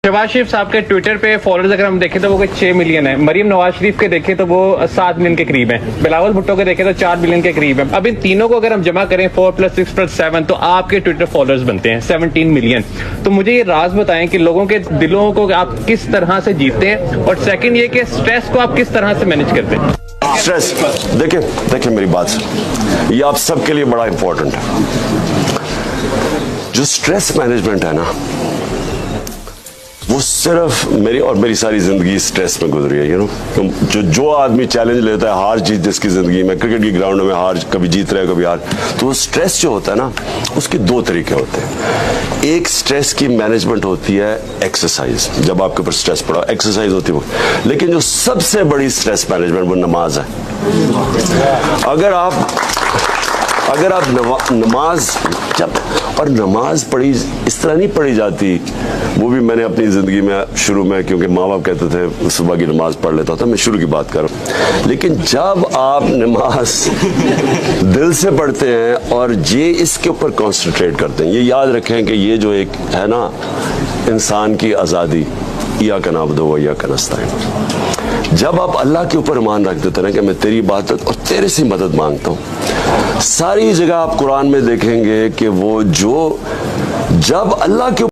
शहबाज शरीफ साहब के ट्विटर पे फॉलोअर्स अगर हम देखें तो वो कोई 6 मिलियन है। मरीम नवाज शरीफ के देखें तो वो 7 मिलियन के करीब है। बिलावल भुट्टो के देखें तो 4 मिलियन के करीब है। अब इन तीनों को अगर हम जमा करें 4 + 6 + 7 तो आपके ट्विटर फॉलोअर्स बनते हैं 17 मिलियन। तो मुझे ये राज बताएं कि लोगों के दिलों को आप किस तरह से जीतते हैं, और सेकंड ये कि स्ट्रेस को आप किस तरह से मैनेज करते हैं। स्ट्रेस देखिए मेरी बात, ये आप सबके लिए बड़ा इंपॉर्टेंट है। जो स्ट्रेस मैनेजमेंट है ना, वो सिर्फ मेरी सारी जिंदगी स्ट्रेस में गुजरी है। यू नो, जो आदमी चैलेंज लेता है, हार जीत जिसकी जिंदगी में, क्रिकेट की ग्राउंड में हार, कभी जीत रहे कभी हार, तो वो स्ट्रेस जो होता है ना, उसके 2 तरीके होते हैं। एक स्ट्रेस की मैनेजमेंट होती है एक्सरसाइज, जब आपके ऊपर स्ट्रेस पड़ा एक्सरसाइज होती है वो। लेकिन जो सबसे बड़ी स्ट्रेस मैनेजमेंट वो नमाज है। अगर आप नमाज और नमाज पढ़ी इस तरह नहीं पढ़ी जाती, वो भी मैंने अपनी ज़िंदगी में शुरू में, क्योंकि माँ बाप कहते थे सुबह की नमाज पढ़ लेता था, मैं शुरू की बात कर रहा हूँ। लेकिन जब आप नमाज दिल से पढ़ते हैं और ये इसके ऊपर कॉन्सेंट्रेट करते हैं, ये याद रखें कि ये जो एक है ना इंसान की आज़ादी, इय्याका नअबुदु व इय्याका नस्तईन, जब आप अल्लाह के ऊपर ईमान रख देते हैं कि मैं तेरी इबादत और तेरे से मदद मांगता हूँ, सारी जगह आप कुरान में देखेंगे कि वो जो जब अल्लाह के